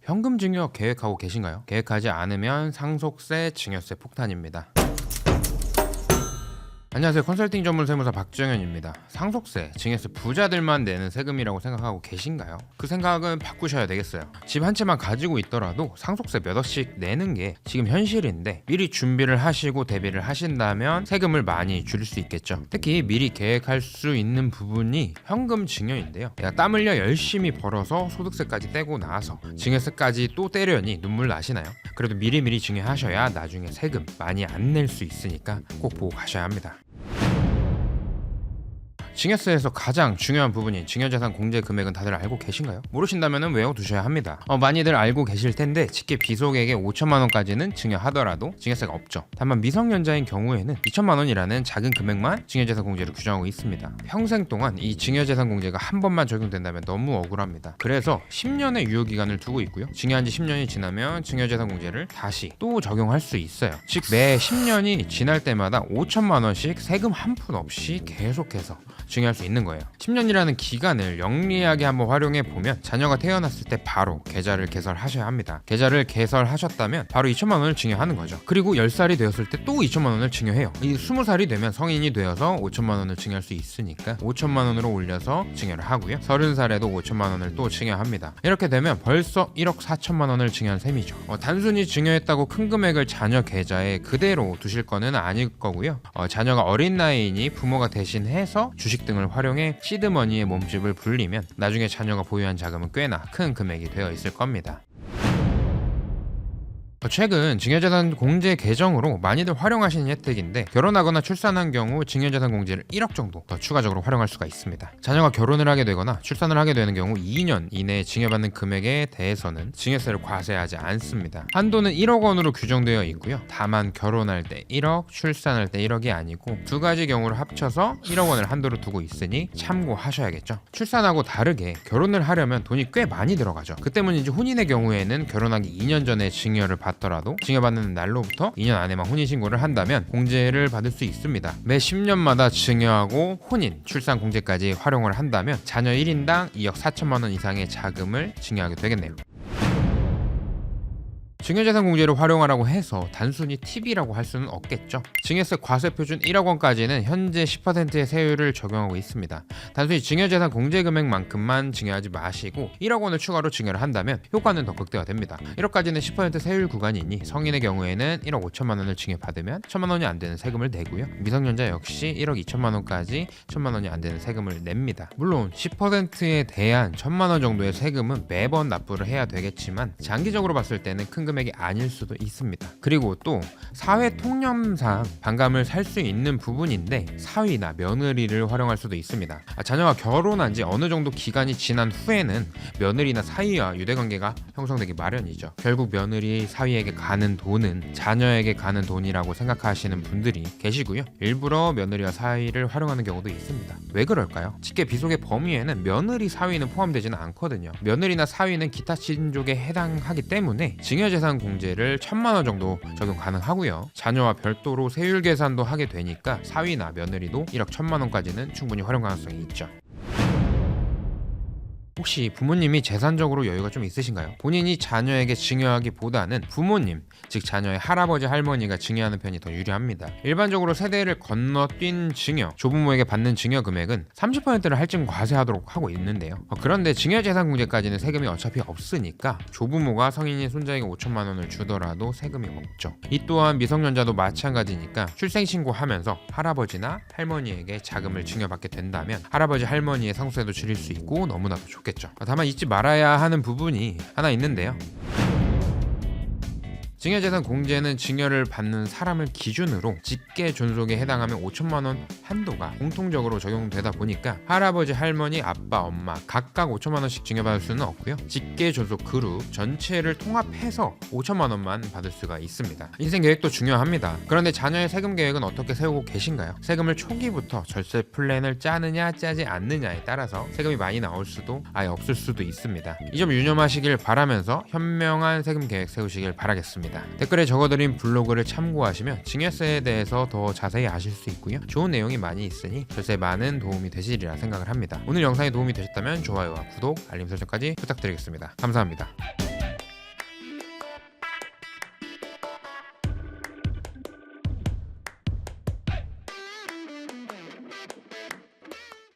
현금 증여 계획하고 계신가요? 계획하지 않으면 상속세, 증여세 폭탄입니다. 안녕하세요. 컨설팅 전문 세무사 박정현입니다. 상속세, 증여세 부자들만 내는 세금이라고 생각하고 계신가요? 그 생각은 바꾸셔야 되겠어요. 집 한 채만 가지고 있더라도 상속세 몇 억씩 내는 게 지금 현실인데 미리 준비를 하시고 대비를 하신다면 세금을 많이 줄일 수 있겠죠. 특히 미리 계획할 수 있는 부분이 현금 증여인데요. 내가 땀 흘려 열심히 벌어서 소득세까지 떼고 나서 증여세까지 또 떼려니 눈물 나시나요? 그래도 미리미리 증여하셔야 나중에 세금 많이 안 낼 수 있으니까 꼭 보고 가셔야 합니다. 증여세에서 가장 중요한 부분인 증여재산 공제 금액은 다들 알고 계신가요? 모르신다면 외워두셔야 합니다. 많이들 알고 계실 텐데 직계 비속액의 5천만 원까지는 증여하더라도 증여세가 없죠. 다만 미성년자인 경우에는 2천만 원이라는 작은 금액만 증여재산 공제를 규정하고 있습니다. 평생 동안 이 증여재산 공제가 한 번만 적용된다면 너무 억울합니다. 그래서 10년의 유효기간을 두고 있고요. 증여한 지 10년이 지나면 증여재산 공제를 다시 또 적용할 수 있어요. 즉 매 10년이 지날 때마다 5천만 원씩 세금 한 푼 없이 계속해서 증여할 수 있는 거예요. 10년이라는 기간을 영리하게 한번 활용해 보면 자녀가 태어났을 때 바로 계좌를 개설하셔야 합니다. 계좌를 개설하셨다면 바로 2천만 원을 증여하는 거죠. 그리고 10살이 되었을 때 또 2천만 원을 증여해요. 이 20살이 되면 성인이 되어서 5천만 원을 증여할 수 있으니까 5천만 원으로 올려서 증여를 하고요. 30살에도 5천만 원을 또 증여합니다. 이렇게 되면 벌써 1억 4천만 원을 증여한 셈이죠. 단순히 증여했다고 큰 금액을 자녀 계좌에 그대로 두실 거는 아닐 거고요. 자녀가 어린 나이이니 부모가 대신해서 주식 등을 활용해 시드머니의 몸집을 불리면 나중에 자녀가 보유한 자금은 꽤나 큰 금액이 되어 있을 겁니다. 최근 증여재산 공제 개정으로 많이들 활용하시는 혜택인데 결혼하거나 출산한 경우 증여재산 공제를 1억 정도 더 추가적으로 활용할 수가 있습니다. 자녀가 결혼을 하게 되거나 출산을 하게 되는 경우 2년 이내에 증여받는 금액에 대해서는 증여세를 과세하지 않습니다. 한도는 1억 원으로 규정되어 있고요. 다만 결혼할 때 1억, 출산할 때 1억이 아니고 두 가지 경우를 합쳐서 1억 원을 한도로 두고 있으니 참고하셔야겠죠. 출산하고 다르게 결혼을 하려면 돈이 꽤 많이 들어가죠. 그 때문인지 혼인의 경우에는 결혼하기 2년 전에 증여를 받더라도 증여받는 날로부터 2년 안에만 혼인신고를 한다면 공제를 받을 수 있습니다. 매 10년마다 증여하고 혼인, 출산 공제까지 활용을 한다면 자녀 1인당 2억 4천만 원 이상의 자금을 증여하게 되겠네요. 증여재산 공제를 활용하라고 해서 단순히 팁이라고 할 수는 없겠죠. 증여세 과세 표준 1억 원까지는 현재 10%의 세율을 적용하고 있습니다. 단순히 증여재산 공제 금액만큼만 증여하지 마시고 1억 원을 추가로 증여를 한다면 효과는 더 극대화됩니다. 1억까지는 10% 세율 구간이니 성인의 경우에는 1억 5천만 원을 증여받으면 1천만 원이 안 되는 세금을 내고요. 미성년자 역시 1억 2천만 원까지 1천만 원이 안 되는 세금을 냅니다. 물론 10%에 대한 1천만 원 정도의 세금은 매번 납부를 해야 되겠지만 장기적으로 봤을 때는 큰 금액이 아닐 수도 있습니다. 그리고 또 사회 통념상 반감을 살 수 있는 부분인데 사위나 며느리를 활용할 수도 있습니다. 자녀가 결혼한 지 어느 정도 기간이 지난 후에는 며느리나 사위와 유대관계가 형성되기 마련이죠. 결국 며느리, 사위에게 가는 돈은 자녀에게 가는 돈이라고 생각하시는 분들이 계시고요. 일부러 며느리와 사위를 활용하는 경우도 있습니다. 왜 그럴까요? 직계 비속의 범위에는 며느리, 사위는 포함되지는 않거든요. 며느리나 사위는 기타 친족에 해당하기 때문에 증여재산 공제를 1천만 원 정도 적용 가능하고요. 자녀와 별도로 세율 계산도 하게 되니까 사위나 며느리도 1억 1천만 원까지는 충분히 활용 가능성이 있죠. 혹시 부모님이 재산적으로 여유가 좀 있으신가요? 본인이 자녀에게 증여하기보다는 부모님, 즉 자녀의 할아버지, 할머니가 증여하는 편이 더 유리합니다. 일반적으로 세대를 건너뛴 증여, 조부모에게 받는 증여 금액은 30%를 할증 과세하도록 하고 있는데요. 그런데 증여재산 공제까지는 세금이 어차피 없으니까 조부모가 성인인 손자에게 5천만 원을 주더라도 세금이 없죠. 이 또한 미성년자도 마찬가지니까 출생신고하면서 할아버지나 할머니에게 자금을 증여받게 된다면 할아버지, 할머니의 상속세도 줄일 수 있고 너무나도 좋겠죠. 다만 잊지 말아야 하는 부분이 하나 있는데요. 증여재산 공제는 증여를 받는 사람을 기준으로 직계 존속에 해당하면 5천만 원 한도가 공통적으로 적용되다 보니까 할아버지, 할머니, 아빠, 엄마 각각 5천만 원씩 증여받을 수는 없고요. 직계 존속 그룹 전체를 통합해서 5천만 원만 받을 수가 있습니다. 인생 계획도 중요합니다. 그런데 자녀의 세금 계획은 어떻게 세우고 계신가요? 세금을 초기부터 절세 플랜을 짜느냐 짜지 않느냐에 따라서 세금이 많이 나올 수도 아예 없을 수도 있습니다. 이 점 유념하시길 바라면서 현명한 세금 계획 세우시길 바라겠습니다. 댓글에 적어드린 블로그를 참고하시면 증여세에 대해서 더 자세히 아실 수 있고요. 좋은 내용이 많이 있으니 절세에 많은 도움이 되시리라 생각을 합니다. 오늘 영상이 도움이 되셨다면 좋아요와 구독, 알림 설정까지 부탁드리겠습니다. 감사합니다.